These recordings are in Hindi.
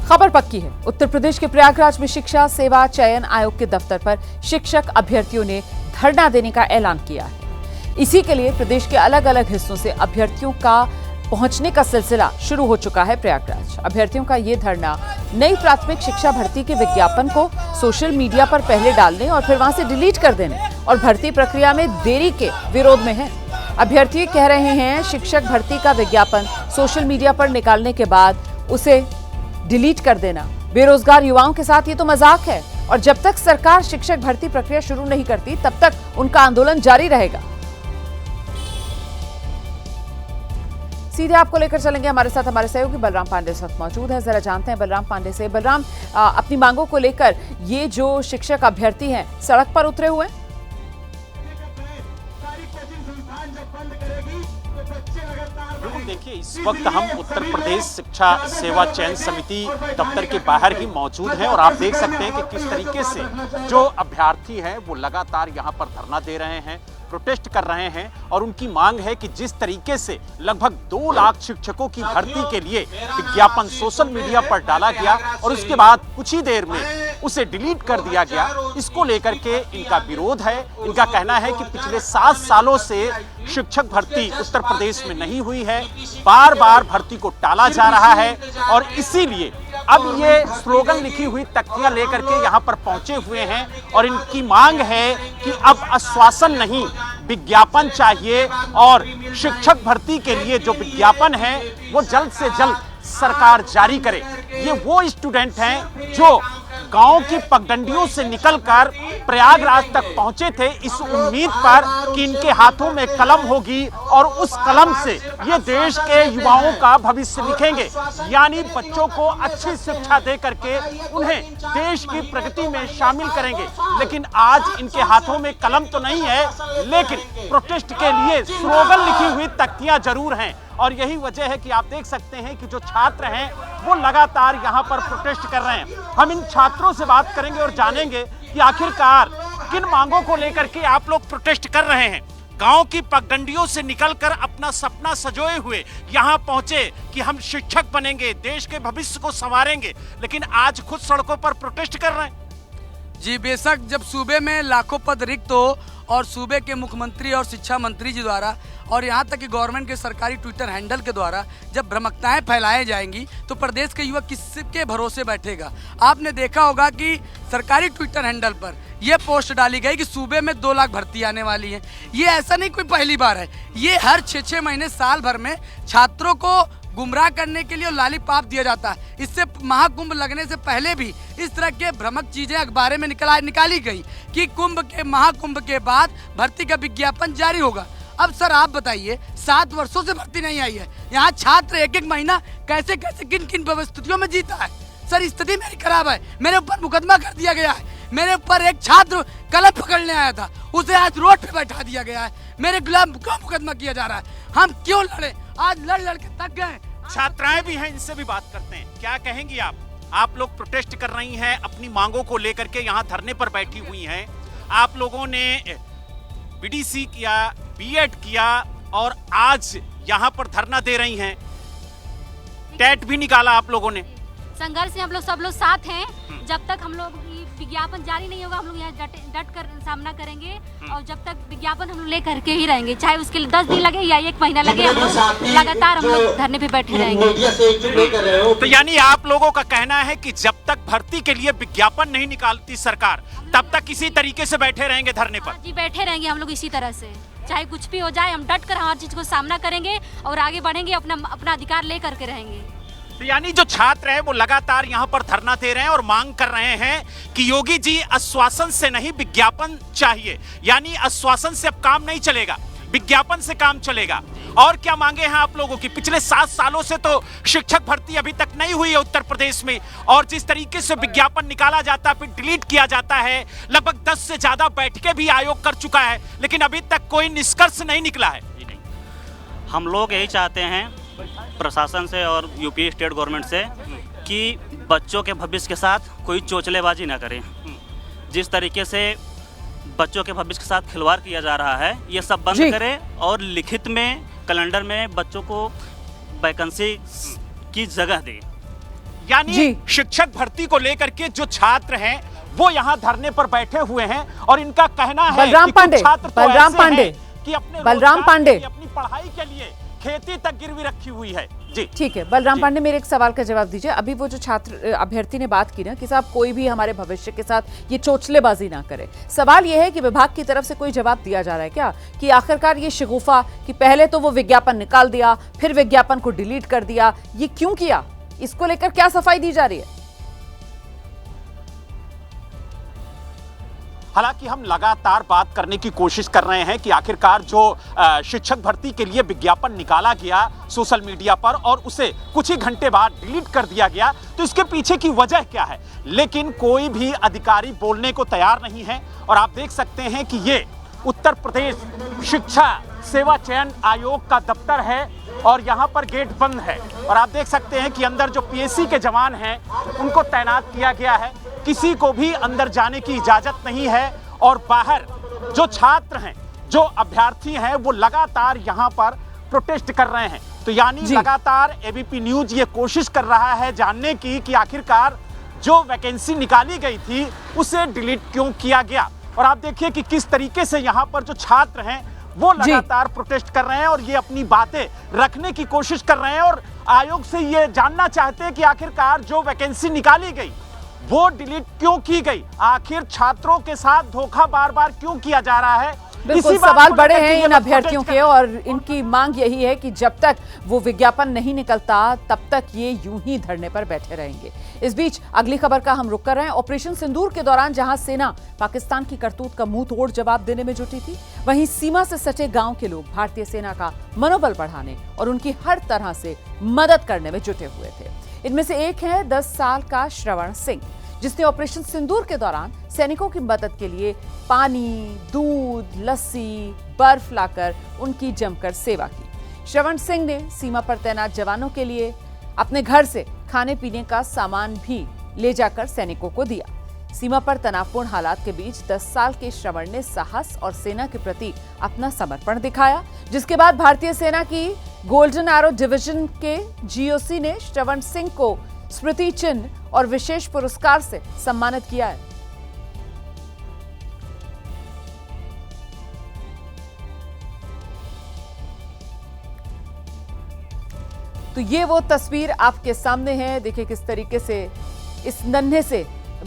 खबर पक्की है। उत्तर प्रदेश के प्रयागराज में शिक्षा सेवा चयन आयोग के दफ्तर पर शिक्षक अभ्यर्थियों ने धरना देने का ऐलान किया है। इसी के लिए प्रदेश के अलग अलग हिस्सों से अभ्यर्थियों का पहुंचने का सिलसिला शुरू हो चुका है प्रयागराज। अभ्यर्थियों का ये धरना नई प्राथमिक शिक्षा भर्ती के विज्ञापन को सोशल मीडिया पर पहले डालने और फिर वहां से डिलीट कर देने और भर्ती प्रक्रिया में देरी के विरोध में है। अभ्यर्थी कह रहे हैं शिक्षक भर्ती का विज्ञापन सोशल मीडिया पर निकालने के बाद उसे डिलीट कर देना बेरोजगार युवाओं के साथ ये तो मजाक है और जब तक सरकार शिक्षक भर्ती प्रक्रिया शुरू नहीं करती तब तक उनका आंदोलन जारी रहेगा। सीधे आपको लेकर चलेंगे, हमारे साथ हमारे सहयोगी बलराम पांडे इस वक्त मौजूद है। जरा जानते हैं बलराम पांडे से। बलराम, अपनी मांगों को लेकर ये जो शिक्षक अभ्यर्थी हैं सड़क पर उतरे हुए हैं। देखिए, इस वक्त हम उत्तर प्रदेश शिक्षा सेवा चयन समिति दफ्तर के बाहर ही मौजूद हैं और आप देख सकते हैं कि किस तरीके से जो अभ्यर्थी हैं वो लगातार यहां पर धरना दे रहे हैं, प्रोटेस्ट कर रहे हैं और उनकी मांग है कि जिस तरीके से लगभग 2 लाख शिक्षकों की भर्ती के लिए विज्ञापन सोशल मीडिया पर डाला गया और उसके बाद कुछ ही देर में उसे डिलीट कर दिया गया, इसको लेकर के इनका विरोध है। इनका कहना है कि पिछले 7 सालों से शिक्षक भर्ती उत्तर प्रदेश में नहीं हुई है, बार बार भर्ती को टाला जा रहा है और इसीलिए अब ये स्लोगन लिखी हुई तख्तियां लेकर के यहाँ पर पहुंचे हुए हैं और इनकी मांग है कि अब आश्वासन नहीं विज्ञापन चाहिए और शिक्षक भर्ती के लिए जो विज्ञापन है वो जल्द से जल्द सरकार जारी करे। ये वो स्टूडेंट हैं जो गांव की पगडंडियों से निकलकर प्रयागराज तक पहुंचे थे इस उम्मीद पर कि इनके हाथों में कलम होगी और उस कलम से ये देश के युवाओं का भविष्य लिखेंगे, यानी बच्चों को अच्छी शिक्षा दे करके उन्हें देश की प्रगति में शामिल करेंगे। लेकिन आज इनके हाथों में कलम तो नहीं है, लेकिन प्रोटेस्ट के लिए स्लोगन लिखी हुई तख्तियां जरूर हैं और यही वजह है कि आप देख सकते हैं कि जो छात्र हैं वो लगातार यहाँ पर प्रोटेस्ट कर रहे हैं। हम इन छात्रों से बात करेंगे और जानेंगे कि आखिरकार किन मांगों को लेकर के आप लोग प्रोटेस्ट कर रहे हैं। गांव की पगडंडियों से निकलकर अपना सपना सजोए हुए यहाँ पहुंचे कि हम शिक्षक बनेंगे, देश के भविष्य को संवारेंगे, लेकिन आज खुद सड़कों पर प्रोटेस्ट कर रहे हैं। जी बेशक, जब सूबे में लाखों पद रिक्त हो और सूबे के मुख्यमंत्री और शिक्षा मंत्री जी द्वारा और यहाँ तक कि गवर्नमेंट के सरकारी ट्विटर हैंडल के द्वारा जब भ्रमकताएं फैलाई जाएंगी तो प्रदेश के युवक किसके भरोसे बैठेगा। आपने देखा होगा कि सरकारी ट्विटर हैंडल पर यह पोस्ट डाली गई कि सूबे में 2 लाख भर्ती आने वाली है। ये ऐसा नहीं कोई पहली बार है, ये हर 6-6 महीने साल भर में छात्रों को गुमराह करने के लिए लॉलीपॉप दिया जाता है। इससे महाकुंभ लगने से पहले भी इस तरह के भ्रामक चीजें अखबार में निकाली गई कि महाकुंभ के बाद भर्ती का विज्ञापन जारी होगा। अब सर आप बताइए, 7 वर्षों से भर्ती नहीं आई है, यहाँ छात्र एक महीना कैसे किन किन परिस्थितियों में जीता है। सर स्थिति मेरी खराब है, मेरे ऊपर मुकदमा कर दिया गया है, मेरे ऊपर एक छात्र कलम पकड़ने आया था उसे आज रोड पे बैठा दिया गया है, मेरे खिलाफ क्यों मुकदमा किया जा रहा है, हम क्यों लड़े, आज लड़ के थक गए। छात्राएं भी हैं, इनसे भी बात करते हैं। क्या कहेंगी आप लोग प्रोटेस्ट कर रही हैं, अपनी मांगों को लेकर के यहाँ धरने पर बैठी हुई हैं। आप लोगों ने बीडीसी किया, बीएड किया और आज यहाँ पर धरना दे रही हैं। टेट भी निकाला आप लोगों ने। संघर्ष से हम लोग सब लोग साथ हैं। जब तक हम लोग विज्ञापन जारी नहीं होगा हम लोग यहाँ डट कर सामना करेंगे और जब तक विज्ञापन हम लोग ले करके ही रहेंगे, चाहे उसके लिए 10 दिन लगे या 1 महीना लगे, हम लोग लगातार हम लोग धरने पे बैठे रहेंगे। तो यानी आप लोगों का कहना है कि जब तक भर्ती के लिए विज्ञापन नहीं निकालती सरकार तब तक इसी तरीके से बैठे रहेंगे धरने पर। जी बैठे रहेंगे हम लोग इसी तरह से, चाहे कुछ भी हो जाए हम डट कर हर चीज को सामना करेंगे और आगे बढ़ेंगे, अपना अधिकार ले करके रहेंगे। तो यानी जो छात्र है वो लगातार यहाँ पर धरना दे रहे हैं और मांग कर रहे हैं कि योगी जी आश्वासन से नहीं विज्ञापन चाहिए, यानी आश्वासन से अब काम नहीं चलेगा, विज्ञापन से काम चलेगा। और क्या मांगे हैं आप लोगों की? पिछले 7 सालों से तो शिक्षक भर्ती अभी तक नहीं हुई है उत्तर प्रदेश में और जिस तरीके से विज्ञापन निकाला जाता है फिर डिलीट किया जाता है, लगभग 10 से ज्यादा बैठकें भी आयोग कर चुका है, लेकिन अभी तक कोई निष्कर्ष नहीं निकला है। हम लोग यही चाहते हैं प्रशासन से और यूपी स्टेट गवर्नमेंट से कि बच्चों के भविष्य के साथ कोई चोचलेबाजी ना करें। जिस तरीके से बच्चों के भविष्य के साथ खिलवाड़ किया जा रहा है ये सब बंद करें और लिखित में कैलेंडर में बच्चों को वैकेंसी की जगह दे। यानी शिक्षक भर्ती को लेकर के जो छात्र हैं वो यहाँ धरने पर बैठे हुए हैं और इनका कहना है बलराम कि कुछ छात्र तो ऐसे हैं कि अपने अपनी पढ़ाई के लिए खेती तक गिरवी रखी हुई है। जी ठीक है बलराम पांडे, मेरे एक सवाल का जवाब दीजिए। अभी वो जो छात्र अभ्यर्थी ने बात की ना कि साहब कोई भी हमारे भविष्य के साथ ये चोचलेबाजी ना करे, सवाल ये है कि विभाग की तरफ से कोई जवाब दिया जा रहा है क्या कि आखिरकार ये शिगुफा कि पहले तो वो विज्ञापन निकाल दिया फिर विज्ञापन को डिलीट कर दिया, ये क्यों किया? इसको लेकर क्या सफाई दी जा रही है? हालांकि हम लगातार बात करने की कोशिश कर रहे हैं कि आखिरकार जो शिक्षक भर्ती के लिए विज्ञापन निकाला गया सोशल मीडिया पर और उसे कुछ ही घंटे बाद डिलीट कर दिया गया, तो इसके पीछे की वजह क्या है, लेकिन कोई भी अधिकारी बोलने को तैयार नहीं है। और आप देख सकते हैं कि ये उत्तर प्रदेश शिक्षा सेवा चयन आयोग का दफ्तर है और यहाँ पर गेट बंद है और आप देख सकते हैं कि अंदर जो पीएससी के जवान हैं उनको तैनात किया गया है, किसी को भी अंदर जाने की इजाजत नहीं है। और बाहर जो छात्र हैं जो अभ्यर्थी हैं वो लगातार यहाँ पर प्रोटेस्ट कर रहे हैं। तो यानी लगातार एबीपी न्यूज ये कोशिश कर रहा है जानने की कि आखिरकार जो वैकेंसी निकाली गई थी उसे डिलीट क्यों किया गया। और आप देखिए कि किस तरीके से यहाँ पर जो छात्र हैं वो लगातार प्रोटेस्ट कर रहे हैं और ये अपनी बातें रखने की कोशिश कर रहे हैं और आयोग से ये जानना चाहते हैं कि आखिरकार जो वैकेंसी निकाली गई वो डिलीट क्यों की गई, आखिर छात्रों के साथ धोखा बार बार क्यों किया जा रहा है। बिल्कुल सवाल बड़े हैं इन अभ्यर्थियों के और इनकी मांग यही है कि जब तक वो विज्ञापन नहीं निकलता तब तक ये यूं ही धरने पर बैठे रहेंगे। इस बीच अगली खबर का हम रुख कर रहे हैं। ऑपरेशन सिंदूर के दौरान जहां सेना पाकिस्तान की करतूत का मुंह तोड़ जवाब देने में जुटी थी, वहीं सीमा से सटे गांव के लोग भारतीय सेना का मनोबल बढ़ाने और उनकी हर तरह से मदद करने में जुटे हुए थे। इनमें से एक है 10 साल का श्रवण सिंह, जिसने ऑपरेशन सिंदूर के दौरान सैनिकों की मदद के लिए पानी, दूध, लस्सी, बर्फ लाकर उनकी जमकर सेवा की। श्रवण सिंह ने सीमा पर तैनात जवानों के लिए अपने घर से खाने पीने का सामान भी ले जाकर सैनिकों को दिया। सीमा पर तनावपूर्ण हालात के बीच 10 साल के श्रवण ने साहस और सेना के प्रति अपना समर्पण दिखाया, जिसके बाद भारतीय सेना की गोल्डन एरो डिवीजन के जीओसी ने श्रवण सिंह को स्मृति चिन्ह और विशेष पुरस्कार से सम्मानित किया है। तो ये वो तस्वीर आपके सामने है, देखिए किस तरीके से इस नन्हे से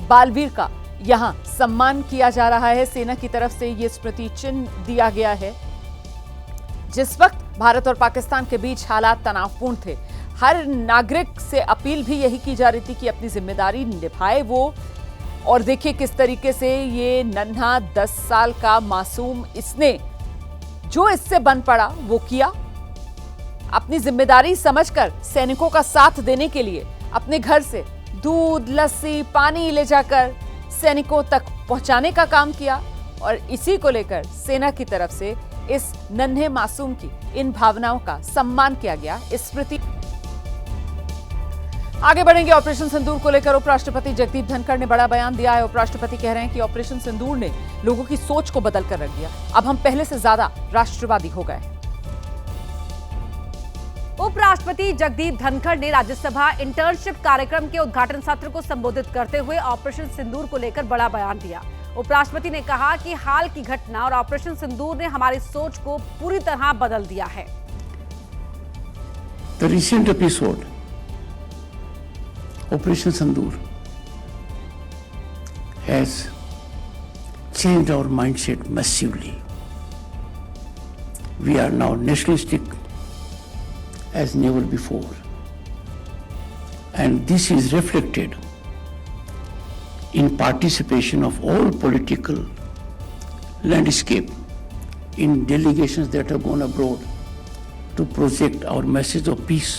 बालवीर का यहां सम्मान किया जा रहा है। सेना की तरफ से ये स्मृति चिन्ह दिया गया है। जिस वक्त भारत और पाकिस्तान के बीच हालात तनावपूर्ण थे, हर नागरिक से अपील भी यही की जा रही थी कि अपनी जिम्मेदारी निभाए वो। और देखिए किस तरीके से ये नन्हा 10 साल का मासूम, इसने जो इससे बन पड़ा वो किया। अपनी जिम्मेदारी समझकर सैनिकों का साथ देने के लिए अपने घर से दूध, लस्सी, पानी ले जाकर सैनिकों तक पहुंचाने का काम किया। और इसी को लेकर सेना की तरफ से इस नन्हे मासूम की इन भावनाओं का सम्मान किया गया। इस स्मृति आगे बढ़ेंगे। ऑपरेशन सिंदूर को लेकर उपराष्ट्रपति जगदीप धनखड़ ने बड़ा बयान दिया है। उपराष्ट्रपति कह रहे हैं कि ऑपरेशन सिंदूर ने लोगों की सोच को बदल कर रख दिया। अब हम पहले से ज्यादा राष्ट्रवादी हो गए। उपराष्ट्रपति जगदीप धनखड़ ने राज्यसभा इंटर्नशिप कार्यक्रम के उद्घाटन सत्र को संबोधित करते हुए ऑपरेशन सिंदूर को लेकर बड़ा बयान दिया। उपराष्ट्रपति ने कहा कि हाल की घटना और ऑपरेशन सिंदूर ने हमारी सोच को पूरी तरह बदल दिया है। The recent episode, Operation Sindoor, has changed our mindset massively. We are now nationalistic as never before, and this is reflected in participation of all political landscape in delegations that have gone abroad to project our message of peace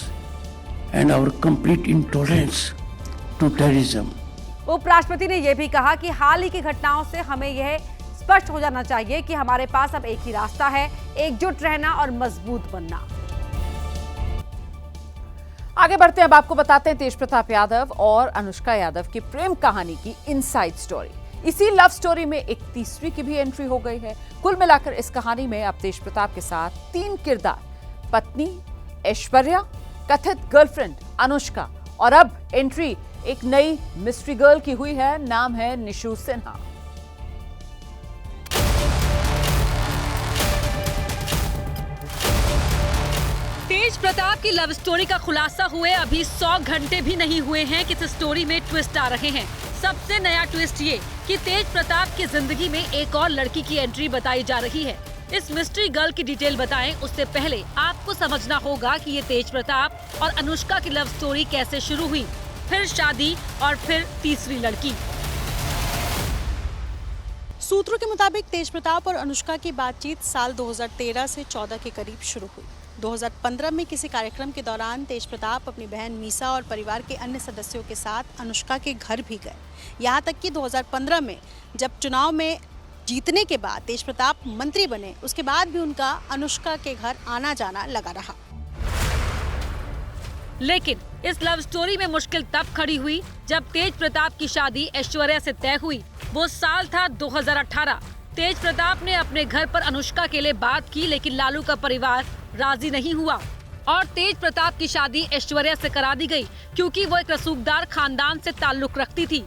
and our complete intolerance to terrorism. उपराष्ट्रपति ने यह भी कहा कि हाल ही की घटनाओं से हमें यह स्पष्ट हो जाना चाहिए कि हमारे पास अब एक ही रास्ता है, एकजुट रहना और मजबूत बनना। आगे बढ़ते हैं। अब आपको बताते हैं तेज प्रताप यादव और अनुष्का यादव की प्रेम कहानी की इनसाइड स्टोरी। इसी लव स्टोरी में एक तीसरी की भी एंट्री हो गई है। कुल मिलाकर इस कहानी में अब तेज प्रताप के साथ 3 किरदार, पत्नी ऐश्वर्या, कथित गर्लफ्रेंड अनुष्का और अब एंट्री एक नई मिस्ट्री गर्ल की हुई है, नाम है निशु सिन्हा। तेज प्रताप की लव स्टोरी का खुलासा हुए अभी 100 घंटे भी नहीं हुए हैं कि इस स्टोरी में ट्विस्ट आ रहे हैं। सबसे नया ट्विस्ट ये कि तेज प्रताप की जिंदगी में एक और लड़की की एंट्री बताई जा रही है। इस मिस्ट्री गर्ल की डिटेल बताएं उससे पहले आपको समझना होगा कि ये तेज प्रताप और अनुष्का की लव स्टोरी कैसे शुरू हुई, फिर शादी और फिर तीसरी लड़की। सूत्रों के मुताबिक तेज प्रताप और अनुष्का की बातचीत साल 2013 से 14 के करीब शुरू हुई। 2015 में किसी कार्यक्रम के दौरान तेज प्रताप अपनी बहन मीसा और परिवार के अन्य सदस्यों के साथ अनुष्का के घर भी गए। यहाँ तक कि 2015 में जब चुनाव में जीतने के बाद तेज प्रताप मंत्री बने, उसके बाद भी उनका अनुष्का के घर आना जाना लगा रहा। लेकिन इस लव स्टोरी में मुश्किल तब खड़ी हुई जब तेज प्रताप की शादी ऐश्वर्या से तय हुई। वो साल था 2018। तेज प्रताप ने अपने घर पर अनुष्का के लिए बात की, लेकिन लालू का परिवार राजी नहीं हुआ और तेज प्रताप की शादी ऐश्वर्या से करा दी गई, क्योंकि वो एक रसूखदार खानदान से ताल्लुक रखती थी।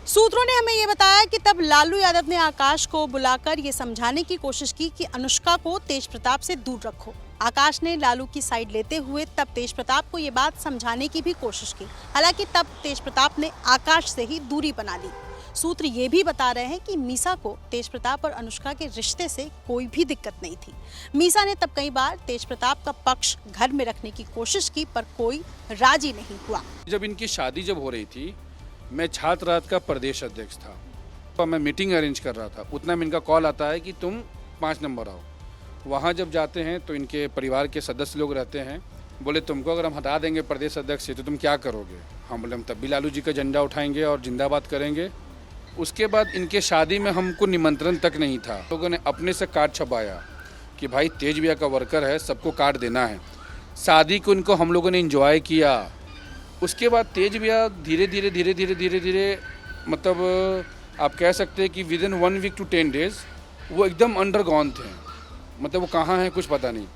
सूत्रों ने हमें ये बताया कि तब लालू यादव ने आकाश को बुलाकर ये समझाने की कोशिश की कि अनुष्का को तेज प्रताप से दूर रखो। आकाश ने लालू की साइड लेते हुए तब तेज प्रताप को ये बात समझाने की भी कोशिश की। हालांकि तब तेज प्रताप ने आकाश से ही दूरी बना ली। सूत्र ये भी बता रहे हैं कि मीसा को तेज प्रताप और अनुष्का के रिश्ते से कोई भी दिक्कत नहीं थी। मीसा ने तब कई बार तेज प्रताप का पक्ष घर में रखने की कोशिश की, पर कोई राजी नहीं हुआ। जब इनकी शादी जब हो रही थी, मैं छात्र राज का प्रदेश अध्यक्ष था, तो मैं मीटिंग अरेंज कर रहा था। उतना में इनका कॉल आता है कि तुम 5 नंबर आओ। वहाँ जब जाते हैं तो इनके परिवार के सदस्य लोग रहते हैं, बोले तुमको अगर हम हटा देंगे प्रदेश अध्यक्ष से तो तुम क्या करोगे? हम बोले हम तब भी लालू जी का झंडा उठाएंगे और जिंदाबाद करेंगे। उसके बाद इनके शादी में हमको निमंत्रण तक नहीं था। लोगों ने अपने से कार्ड छपाया कि भाई तेज भैया का वर्कर है, सबको कार्ड देना है। शादी को इनको हम लोगों ने एंजॉय किया। उसके बाद तेज भैया धीरे धीरे मतलब आप कह सकते हैं कि विदिन 1 वीक टू 10 डेज वो एकदम अंडरगॉन थे। मतलब वो कहाँ हैं कुछ पता नहीं।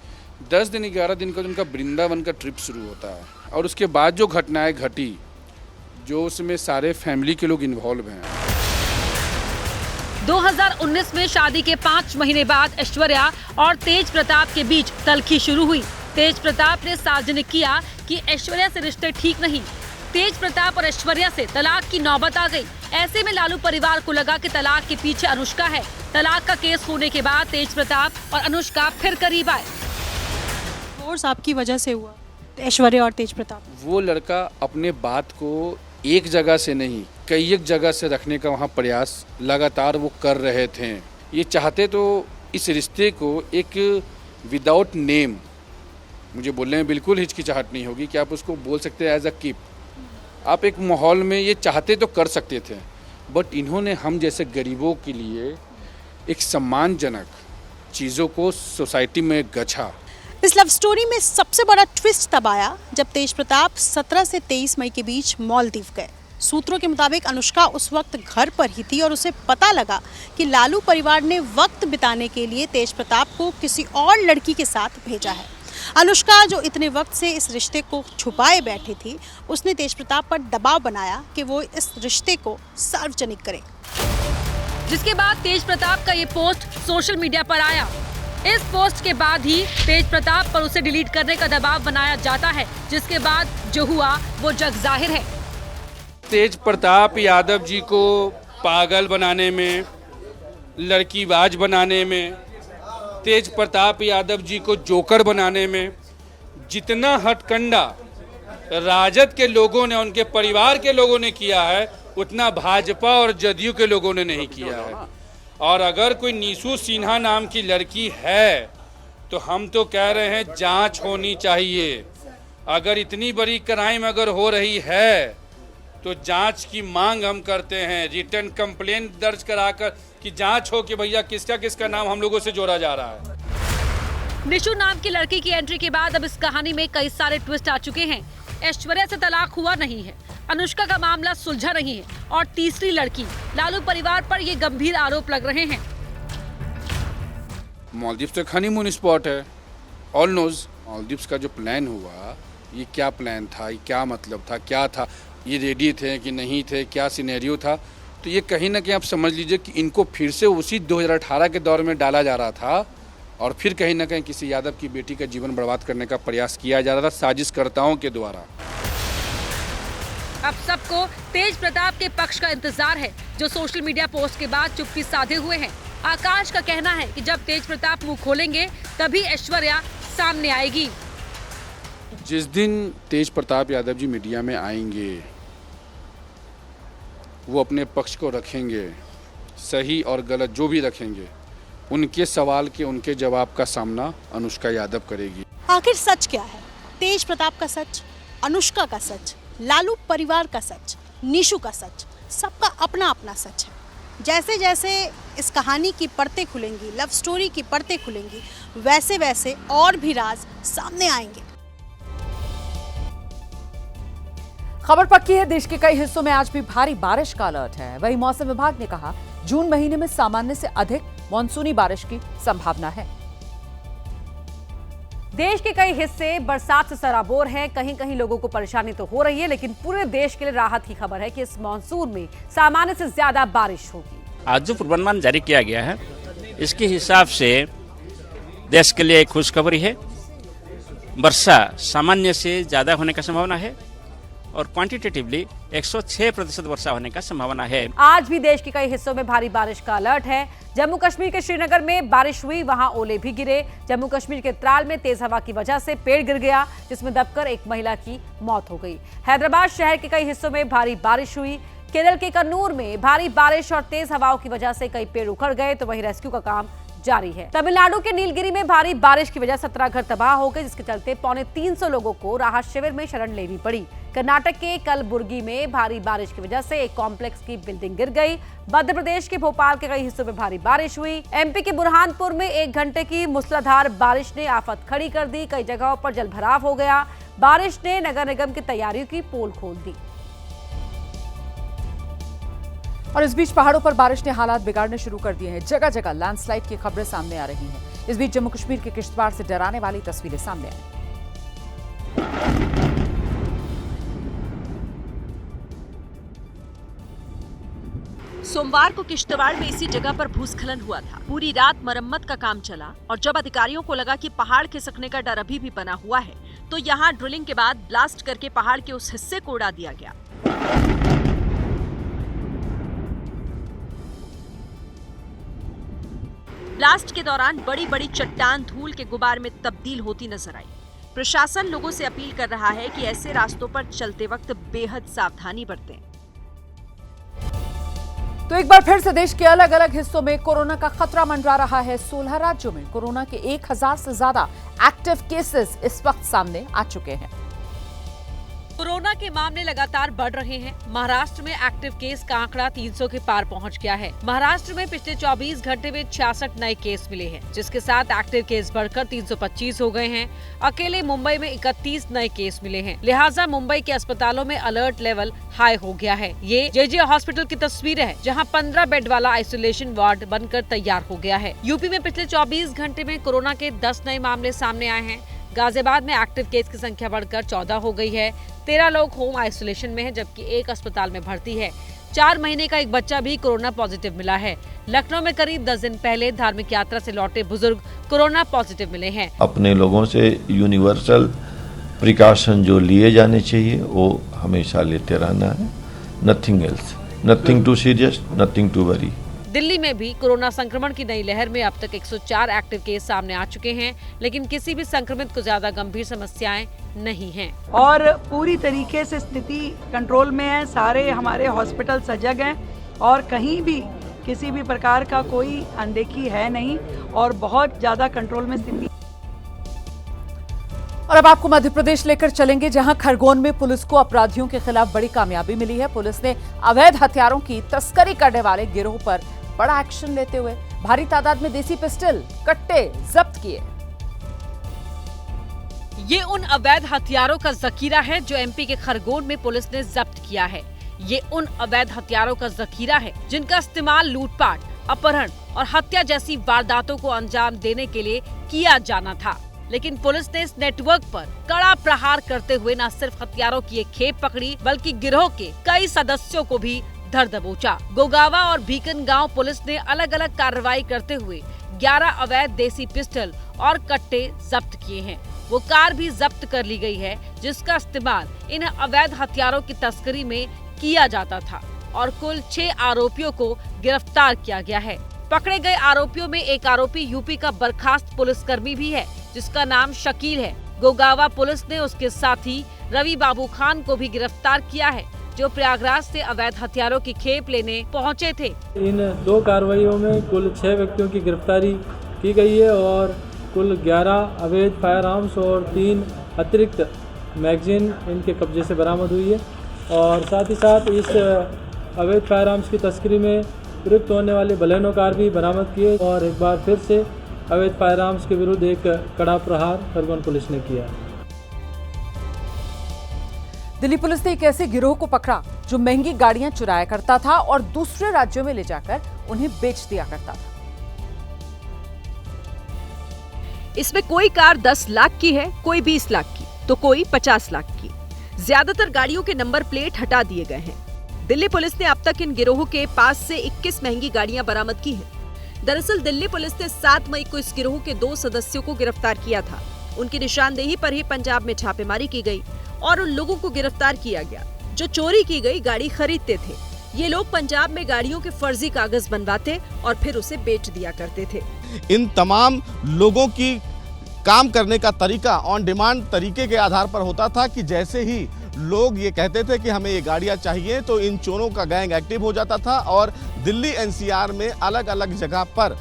10 दिन 11 दिन का उनका वृंदावन का ट्रिप शुरू होता है और उसके बाद जो घटनाएं घटी, जो उसमें सारे फैमिली के लोग इन्वॉल्व हैं। 2019 में शादी के 5 महीने बाद ऐश्वर्या और तेज प्रताप के बीच तल्खी शुरू हुई। तेज प्रताप ने सार्वजनिक किया कि ऐश्वर्या से रिश्ते ठीक नहीं। तेज प्रताप और ऐश्वर्या से तलाक की नौबत आ गई। ऐसे में लालू परिवार को लगा कि तलाक के पीछे अनुष्का है। तलाक का केस होने के बाद तेज प्रताप और अनुष्का फिर करीब आए। डिवोर्स आपकी वजह से हुआ, ऐश्वर्या और तेज प्रताप? वो लड़का अपने बात को एक जगह से नहीं, कई एक जगह से रखने का वहाँ प्रयास लगातार वो कर रहे थे। ये चाहते तो इस रिश्ते को एक विदाउट नेम, मुझे बोलने में बिल्कुल हिचकिचाहट नहीं होगी कि आप उसको बोल सकते हैं एज अ कीप, आप एक माहौल में ये चाहते तो कर सकते थे, बट इन्होंने हम जैसे गरीबों के लिए एक सम्मानजनक चीज़ों को सोसाइटी में गछा। इस लव स्टोरी में सबसे बड़ा ट्विस्ट तब आया जब तेज प्रताप 17 से 23 मई के बीच मालदीव गए। सूत्रों के मुताबिक अनुष्का उस वक्त घर पर ही थी और उसे पता लगा कि लालू परिवार ने वक्त बिताने के लिए तेज प्रताप को किसी और लड़की के साथ भेजा है। अनुष्का जो इतने वक्त से इस रिश्ते को छुपाए बैठी थी, उसने तेज प्रताप पर दबाव बनाया कि वो इस रिश्ते को सार्वजनिक करे। जिसके बाद तेज प्रताप का ये पोस्ट सोशल मीडिया पर आया। इस पोस्ट के बाद ही तेज प्रताप पर उसे डिलीट करने का दबाव बनाया जाता है, जिसके बाद जो हुआ वो जग जाहिर है। तेज प्रताप यादव जी को पागल बनाने में, लड़कीबाज बनाने में, तेज प्रताप यादव जी को जोकर बनाने में जितना हथकंडा राजद के लोगों ने, उनके परिवार के लोगों ने किया है, उतना भाजपा और जदयू के लोगों ने नहीं किया है। और अगर कोई निशु सिन्हा नाम की लड़की है तो हम तो कह रहे हैं जांच होनी चाहिए। अगर इतनी बड़ी क्राइम अगर हो रही है तो जांच की मांग हम करते हैं, रिटर्न कंप्लेंट दर्ज कराकर कि जांच हो कि भैया किसका किसका नाम हम लोगों से जोड़ा जा रहा है। निशु नाम की लड़की की एंट्री के बाद अब इस कहानी में कई सारे ट्विस्ट आ चुके हैं। ऐश्वर्या से तलाक हुआ नहीं है, अनुष्का का मामला सुलझा नहीं है और तीसरी लड़की, लालू परिवार पर ये गंभीर आरोप लग रहे हैं। मालदीव्स तो एक हनीमून स्पॉट है, ऑल नोज। मालदीव्स का जो प्लान हुआ ये क्या प्लान था, ये क्या मतलब था, क्या था, ये रेडी थे कि नहीं थे, क्या सिनेरियो था। तो ये कहीं ना कहीं आप समझ लीजिए कि इनको फिर से उसी 2018 के दौर में डाला जा रहा था और फिर कहीं ना कहीं किसी यादव की बेटी का जीवन बर्बाद करने का प्रयास किया जा रहा था साजिशकर्ताओं के द्वारा। अब सबको तेज प्रताप के पक्ष का इंतजार है, जो सोशल मीडिया पोस्ट के बाद चुप्पी साधे हुए हैं। आकाश का कहना है कि जब तेज प्रताप मुंह खोलेंगे तभी ऐश्वर्या सामने आएगी। जिस दिन तेज प्रताप यादव जी मीडिया में आएंगे, वो अपने पक्ष को रखेंगे, सही और गलत जो भी रखेंगे, उनके सवाल के, उनके जवाब का सामना अनुष्का यादव करेगी। आखिर सच क्या है? तेज प्रताप का सच, अनुष्का का सच, लालू परिवार का सच, निशु का सच, सबका अपना अपना सच है। जैसे जैसे इस कहानी की परतें खुलेंगी, लव स्टोरी की परतें खुलेंगी, वैसे वैसे और भी राज सामने आएंगे। खबर पक्की है, देश के कई हिस्सों में आज भी भारी बारिश का अलर्ट है। वहीं मौसम विभाग ने कहा जून महीने में सामान्य से अधिक मानसूनी बारिश की संभावना है। देश के कई हिस्से बरसात से सराबोर हैं। कहीं कहीं लोगों को परेशानी तो हो रही है, लेकिन पूरे देश के लिए राहत की खबर है कि इस मानसून में सामान्य से ज्यादा बारिश होगी। आज जो पूर्वानुमान जारी किया गया है, इसके हिसाब से देश के लिए खुशखबरी है। वर्षा सामान्य से ज्यादा होने का संभावना है और क्वांटिटेटिवली 106% वर्षा होने का संभावना है। आज भी देश के कई हिस्सों में भारी बारिश का अलर्ट है। जम्मू कश्मीर के श्रीनगर में बारिश हुई, वहां ओले भी गिरे। जम्मू कश्मीर के त्राल में तेज हवा की वजह से पेड़ गिर गया, जिसमें दबकर एक महिला की मौत हो गई। हैदराबाद शहर के कई हिस्सों में भारी बारिश हुई। केरल के कन्नूर में भारी बारिश और तेज हवाओं की वजह से कई पेड़ उखड़ गए, तो वहीं रेस्क्यू का काम जारी है। तमिलनाडु के नीलगिरी में भारी बारिश की वजह 17 घर तबाह हो गए, जिसके चलते 350 लोगों को राहत शिविर में शरण लेनी पड़ी। कर्नाटक के कलबुर्गी में भारी बारिश की वजह से एक कॉम्प्लेक्स की बिल्डिंग गिर गई। मध्य प्रदेश के भोपाल के कई हिस्सों में भारी बारिश हुई। एमपी के बुरहानपुर में 1 घंटे की मूसलाधार बारिश ने आफत खड़ी कर दी। कई जगहों पर जलभराव हो गया। बारिश ने नगर निगम की तैयारियों की पोल खोल दी। और इस बीच पहाड़ों पर बारिश ने हालात बिगाड़ने शुरू कर दिए हैं। जगह जगह लैंडस्लाइड की खबरें सामने आ रही हैं। इस बीच जम्मू कश्मीर के किश्तवाड़ से डराने वाली तस्वीरें सामने आई। सोमवार को किश्तवाड़ में इसी जगह पर भूस्खलन हुआ था। पूरी रात मरम्मत का काम चला और जब अधिकारियों को लगा कि पहाड़ खिसकने का डर अभी भी बना हुआ है, तो यहाँ ड्रिलिंग के बाद ब्लास्ट करके पहाड़ के उस हिस्से को उड़ा दिया गया। ब्लास्ट के दौरान बड़ी बड़ी चट्टान धूल के गुबार में तब्दील होती नजर आई। प्रशासन लोगों से अपील कर रहा है कि ऐसे रास्तों पर चलते वक्त बेहद सावधानी बरतें। तो एक बार फिर से देश के अलग अलग हिस्सों में कोरोना का खतरा मंडरा रहा है। 16 राज्यों में कोरोना के 1000 से ज्यादा एक्टिव केसेस इस वक्त सामने आ चुके हैं। कोरोना के मामले लगातार बढ़ रहे हैं। महाराष्ट्र में एक्टिव केस का आंकड़ा 300 के पार पहुंच गया है। महाराष्ट्र में पिछले 24 घंटे में 66 नए केस मिले हैं, जिसके साथ एक्टिव केस बढ़कर 325 हो गए हैं। अकेले मुंबई में 31 नए केस मिले हैं, लिहाजा मुंबई के अस्पतालों में अलर्ट लेवल हाई हो गया है। ये जेजे हॉस्पिटल की तस्वीरें हैं, जहां 15 बेड वाला आइसोलेशन वार्ड बनकर तैयार हो गया है। यूपी में पिछले 24 घंटे में कोरोना के 10 नए मामले सामने आए हैं। गाजियाबाद में एक्टिव केस की संख्या बढ़कर 14 हो गई है। 13 लोग होम आइसोलेशन में हैं, जबकि एक अस्पताल में भर्ती है। 4 महीने का एक बच्चा भी कोरोना पॉजिटिव मिला है। लखनऊ में करीब 10 दिन पहले धार्मिक यात्रा से लौटे बुजुर्ग कोरोना पॉजिटिव मिले हैं। अपने लोगों से यूनिवर्सल प्रिकॉशन जो लिए जाने चाहिए वो हमेशा लेते रहना है। Nothing else, nothing too serious, nothing to worry. Delhi में भी कोरोना संक्रमण की नई लहर में अब तक 104 एक्टिव केस सामने आ चुके हैं, लेकिन किसी भी संक्रमित को ज्यादा गंभीर समस्याएं नहीं हैं। और पूरी तरीके से स्थिति कंट्रोल में है। सारे हमारे हॉस्पिटल सजग हैं और कहीं भी किसी भी प्रकार का कोई अनदेखी है नहीं और बहुत ज्यादा कंट्रोल में स्थिति। और अब आपको मध्य प्रदेश लेकर चलेंगे, जहां खरगोन में पुलिस को अपराधियों के खिलाफ बड़ी कामयाबी मिली है। पुलिस ने अवैध हथियारों की तस्करी करने वाले गिरोह पर बड़ा एक्शन लेते हुए भारी तादाद में देसी पिस्टल, कट्टे जब्त किए। ये उन अवैध हथियारों का जखीरा है जो एमपी के खरगोन में पुलिस ने जब्त किया है। ये उन अवैध हथियारों का जखीरा है जिनका इस्तेमाल लूटपाट, अपहरण और हत्या जैसी वारदातों को अंजाम देने के लिए किया जाना था। लेकिन पुलिस ने इस नेटवर्क पर कड़ा प्रहार करते हुए न सिर्फ हथियारों की एक खेप पकड़ी बल्कि गिरोह के कई सदस्यों को भी धर दबोचा। गोगावा और भीकन गांव पुलिस ने अलग अलग कार्रवाई करते हुए 11 अवैध देसी पिस्टल और कट्टे जब्त किए हैं। वो कार भी जब्त कर ली गई है जिसका इस्तेमाल इन अवैध हथियारों की तस्करी में किया जाता था और कुल 6 आरोपियों को गिरफ्तार किया गया है। पकड़े गए आरोपियों में एक आरोपी यूपी का बर्खास्त पुलिसकर्मी भी है जिसका नाम शकील है। गोगावा पुलिस ने उसके साथी रवि बाबू खान को भी गिरफ्तार किया है जो प्रयागराज से अवैध हथियारों की खेप लेने पहुंचे थे। इन 2 कार्रवाइयों में कुल 6 व्यक्तियों की गिरफ्तारी की गई है और कुल 11 अवैध फायर आर्म्स और 3 अतिरिक्त मैगजीन इनके कब्जे से बरामद हुई है और साथ ही साथ इस अवैध फायर आर्म्स की तस्करी में प्रयुक्त होने वाली बलेनो कार भी बरामद किए और एक बार फिर से अवैध फायर आर्म्स के विरुद्ध एक कड़ा प्रहार खरगोन पुलिस ने किया। दिल्ली पुलिस ने एक ऐसे गिरोह को पकड़ा जो महंगी गाड़ियां चुराया करता था और दूसरे राज्यों में ले जाकर उन्हें बेच दिया करता था। इसमें कोई कार 10 लाख की है, कोई 20 लाख की, तो कोई 50 लाख की। ज्यादातर गाड़ियों के नंबर प्लेट हटा दिए गए हैं। दिल्ली पुलिस ने अब तक इन गिरोह के पास से 21 महंगी गाड़ियां बरामद की हैं। दरअसल दिल्ली पुलिस ने 7 मई को इस गिरोह के 2 सदस्यों को गिरफ्तार किया था। उनकी निशानदेही पर ही पंजाब में छापेमारी की गई और उन लोगों को गिरफ्तार किया गया जो चोरी की गई गाड़ी खरीदते थे। ये लोग पंजाब में गाड़ियों के फर्जी कागज बनवाते और फिर उसे बेच दिया करते थे। इन तमाम लोगों की काम करने का तरीका ऑन डिमांड तरीके के आधार पर होता था कि जैसे ही लोग ये कहते थे कि हमें ये गाड़ियां चाहिए तो इन चोरों का गैंग एक्टिव हो जाता था और दिल्ली एनसीआर में अलग अलग जगह पर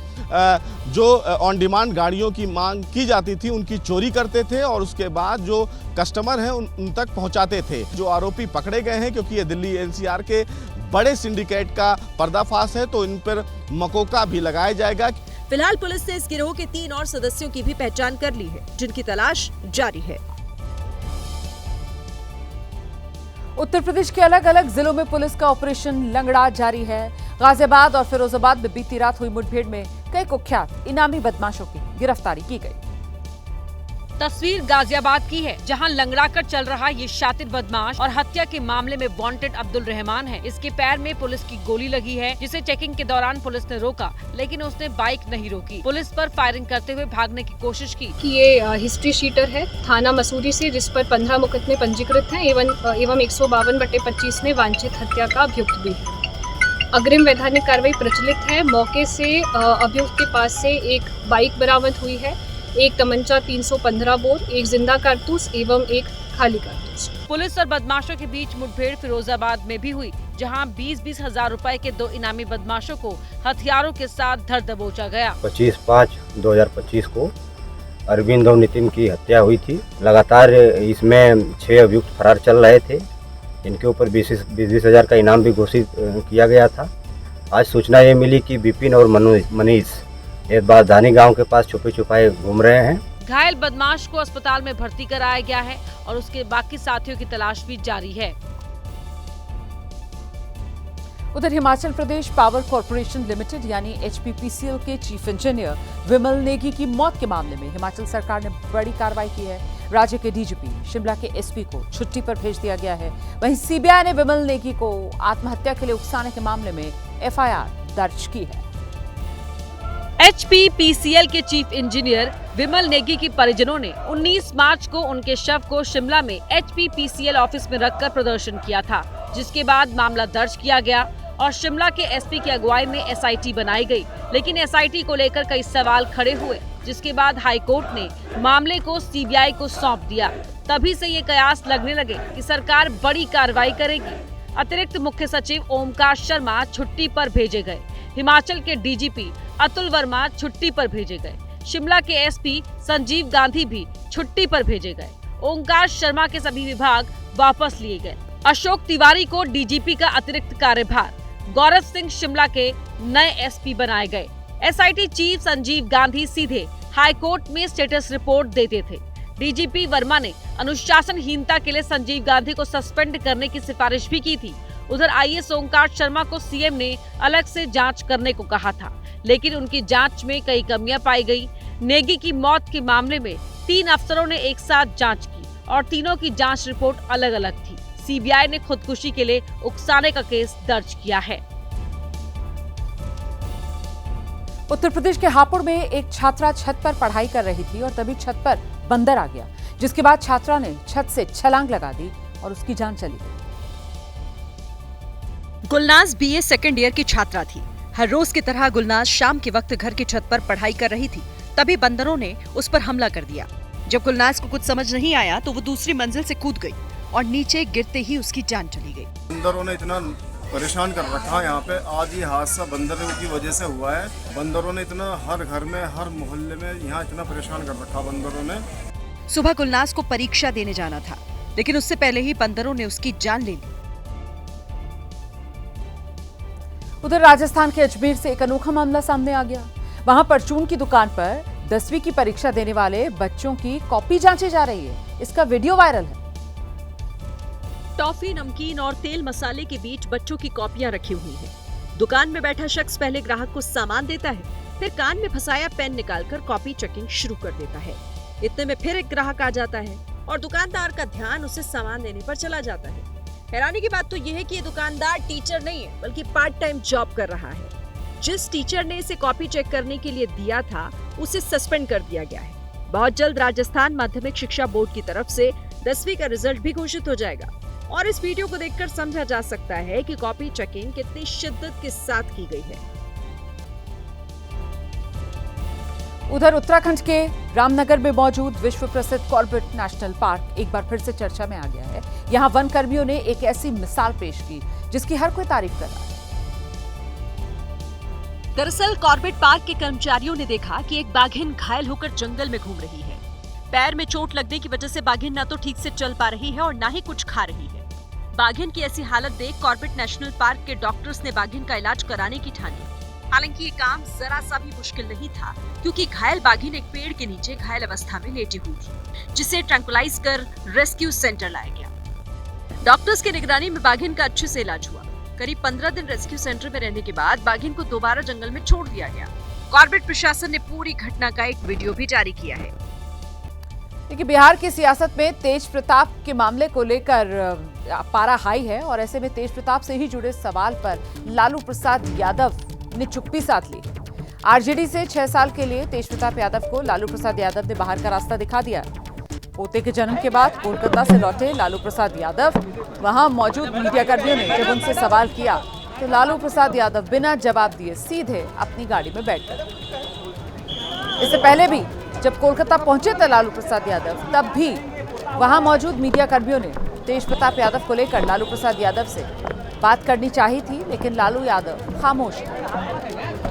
जो ऑन डिमांड गाड़ियों की मांग की जाती थी उनकी चोरी करते थे और उसके बाद जो कस्टमर हैं उन तक पहुंचाते थे। जो आरोपी पकड़े गए हैं क्योंकि ये दिल्ली एनसीआर के बड़े सिंडिकेट का पर्दाफाश है तो इन पर मकोका भी लगाया जाएगा। फिलहाल पुलिस ने इस गिरोह के 3 और सदस्यों की भी पहचान कर ली है जिनकी तलाश जारी है। उत्तर प्रदेश के अलग अलग जिलों में पुलिस का ऑपरेशन लंगड़ा जारी है। गाजियाबाद और फिरोजाबाद में बीती रात हुई मुठभेड़ में कई कुख्यात इनामी बदमाशों की गिरफ्तारी की गई। तस्वीर गाजियाबाद की है जहां लंगड़ा कर चल रहा ये शातिर बदमाश और हत्या के मामले में वांटेड अब्दुल रहमान है। इसके पैर में पुलिस की गोली लगी है जिसे चेकिंग के दौरान पुलिस ने रोका लेकिन उसने बाइक नहीं रोकी। पुलिस पर फायरिंग करते हुए भागने की कोशिश की। ये हिस्ट्री शीटर है थाना मसूरी से जिस पर 15 मुकदमे पंजीकृत हैं एवं 152/25 में वांछित हत्या का अभियुक्त भी है। अग्रिम वैधानिक कार्रवाई प्रचलित है। मौके से अभियुक्त के पास से एक बाइक बरामद हुई है, एक तमंचा 315 बोर, एक जिंदा कारतूस एवं एक खाली कारतूस। पुलिस और बदमाशों के बीच मुठभेड़ फिरोजाबाद में भी हुई जहां 20-20 हजार रुपए के 2 इनामी बदमाशों को हथियारों के साथ धर दबोचा गया। 25/5/2025 को अरविंद और नितिन की हत्या हुई थी। लगातार इसमें 6 अभियुक्त फरार चल रहे थे। इनके ऊपर 20 हजार का इनाम भी घोषित किया गया था। आज सूचना ये मिली कि विपिन और मनीष ये बारधानी गांव के पास छुपे छुपाए घूम रहे हैं। घायल बदमाश को अस्पताल में भर्ती कराया गया है और उसके बाकी साथियों की तलाश भी जारी है। उधर Himachal Pradesh power corporation limited यानी HPPCL के चीफ इंजीनियर विमल नेगी की मौत के मामले में हिमाचल सरकार ने बड़ी कार्रवाई की है। राज्य के DGP शिमला के SP को छुट्टी पर भेज दिया गया है। वहीं CBI ने विमल नेगी को आत्महत्या के लिए उकसाने के मामले में FIR दर्ज की है। HPPCL के चीफ इंजीनियर विमल नेगी की परिजनों ने 19 मार्च को उनके शव को शिमला में HPPCL ऑफिस में रखकर प्रदर्शन किया था, जिसके बाद मामला दर्ज किया गया और शिमला के SP की अगुवाई में SIT बनाई गई। लेकिन SIT को लेकर कई सवाल खड़े हुए, जिसके बाद हाई कोर्ट ने मामले को CBI को सौंप दिया। तभी से ये कयास लगने लगे कि सरकार बड़ी कार्रवाई करेगी। अतिरिक्त मुख्य सचिव ओमकार शर्मा छुट्टी पर भेजे गए। हिमाचल के DGP अतुल वर्मा छुट्टी पर भेजे गए। शिमला के SP संजीव गांधी भी छुट्टी पर भेजे गए। ओमकार शर्मा के सभी विभाग वापस लिए गए। अशोक तिवारी को DGP का अतिरिक्त कार्यभार, गौरव सिंह शिमला के नए SP बनाए गए। SIT चीफ संजीव गांधी सीधे हाईकोर्ट में स्टेटस रिपोर्ट देते थे। DGP वर्मा ने अनुशासनहीनता के लिए संजीव गांधी को सस्पेंड करने की सिफारिश भी की थी। उधर IAS ओमकार शर्मा को CM ने अलग से जांच करने को कहा था, लेकिन उनकी जांच में कई कमियां पाई गई। नेगी की मौत के मामले में 3 अफसरों ने एक साथ जांच की और तीनों की जांच रिपोर्ट अलग अलग थी। सीबीआई ने खुदकुशी के लिए उकसाने का केस दर्ज किया है। उत्तर प्रदेश के हापुड़ में एक छात्रा छत पर पढ़ाई कर रही थी और तभी छत पर बंदर आ गया, जिसके बाद छात्रा ने छत से छलांग लगा दी और उसकी जान चली गई। गुलनाज बीए सेकंड ईयर की छात्रा थी। हर रोज की तरह गुलनाज शाम के वक्त घर की छत पर पढ़ाई कर रही थी, तभी बंदरों ने उस पर हमला कर दिया। जब गुलनाज को कुछ समझ नहीं आया तो वो दूसरी मंजिल से कूद गई और नीचे गिरते ही उसकी जान चली गई। बंदरों ने इतना परेशान कर रखा है यहाँ पे, आज ये हादसा बंदरों की वजह से हुआ है। बंदरों ने इतना हर घर में, हर मोहल्ले में यहाँ इतना परेशान कर रखा बंदरों ने। सुबह गुलनाज को परीक्षा देने जाना था, लेकिन उससे पहले ही बंदरों ने उसकी जान ले ली। उधर राजस्थान के अजमेर से एक अनोखा मामला सामने आ गया। वहां परचून की दुकान पर 10वीं की परीक्षा देने वाले बच्चों की कॉपी जांची जा रही है। इसका वीडियो वायरल है। टॉफी, नमकीन और तेल मसाले के बीच बच्चों की कॉपियां रखी हुई हैं। दुकान में बैठा शख्स पहले ग्राहक को सामान देता है, फिर कान में फंसाया पेन निकालकर कॉपी चेकिंग शुरू कर देता है। इतने में फिर एक ग्राहक आ जाता है और दुकानदार का ध्यान उसे सामान देने पर चला जाता है। हैरानी की बात तो यह है कि ये दुकानदार टीचर नहीं है, बल्कि पार्ट टाइम जॉब कर रहा है। जिस टीचर ने इसे कॉपी चेक करने के लिए दिया था, उसे सस्पेंड कर दिया गया है। बहुत जल्द राजस्थान माध्यमिक शिक्षा बोर्ड की तरफ से 10वीं का रिजल्ट भी घोषित हो जाएगा और इस वीडियो को देखकर समझा जा सकता है कि कॉपी चेकिंग कितनी शिद्दत के साथ की गई है। उधर उत्तराखंड के रामनगर में मौजूद विश्व प्रसिद्ध कॉर्बेट नेशनल पार्क एक बार फिर से चर्चा में आ गया है। यहां वन कर्मियों ने एक ऐसी मिसाल पेश की जिसकी हर कोई तारीफ कर रहा है। दरअसल कॉर्बेट पार्क के कर्मचारियों ने देखा कि एक बाघिन घायल होकर जंगल में घूम रही है। पैर में चोट लगने की वजह से बाघिन न तो ठीक से चल पा रही है और न ही कुछ खा रही है। बाघिन की ऐसी हालत देख कॉर्बेट नेशनल पार्क के डॉक्टर्स ने बाघिन का इलाज कराने की ठानी। हालांकि ये काम जरा सा भी मुश्किल नहीं था, क्योंकि घायल बाघिन एक पेड़ के नीचे घायल अवस्था में लेटी हुई थी, जिसे ट्रैंकुलाइज कर रेस्क्यू सेंटर लाया गया। डॉक्टर्स की निगरानी में बाघिन का अच्छे से इलाज हुआ। करीब 15 दिन रेस्क्यू सेंटर में रहने के बाद बाघिन को दोबारा जंगल में छोड़ दिया गया। कॉर्बेट प्रशासन ने पूरी घटना का एक वीडियो भी जारी किया है। देखिए, बिहार की सियासत में तेज प्रताप के मामले को लेकर पारा हाई है और ऐसे में तेज प्रताप से ही जुड़े सवाल पर लालू प्रसाद यादव ने चुप्पी साध ली। आरजेडी से 6 साल के लिए तेज प्रताप यादव को लालू प्रसाद यादव ने बाहर का रास्ता दिखा दिया। पोते के जन्म के बाद कोलकाता से लौटे लालू प्रसाद यादव, वहां मौजूद मीडियाकर्मियों ने जब उनसे सवाल किया तो लालू प्रसाद यादव बिना जवाब दिए सीधे अपनी गाड़ी में बैठ गए। इससे पहले भी जब कोलकाता पहुंचे थे लालू प्रसाद यादव, तब भी वहां मौजूद मीडिया कर्मियों ने तेज प्रताप यादव को लेकर लालू प्रसाद यादव से बात करनी चाहिए थी, लेकिन लालू यादव खामोश थे।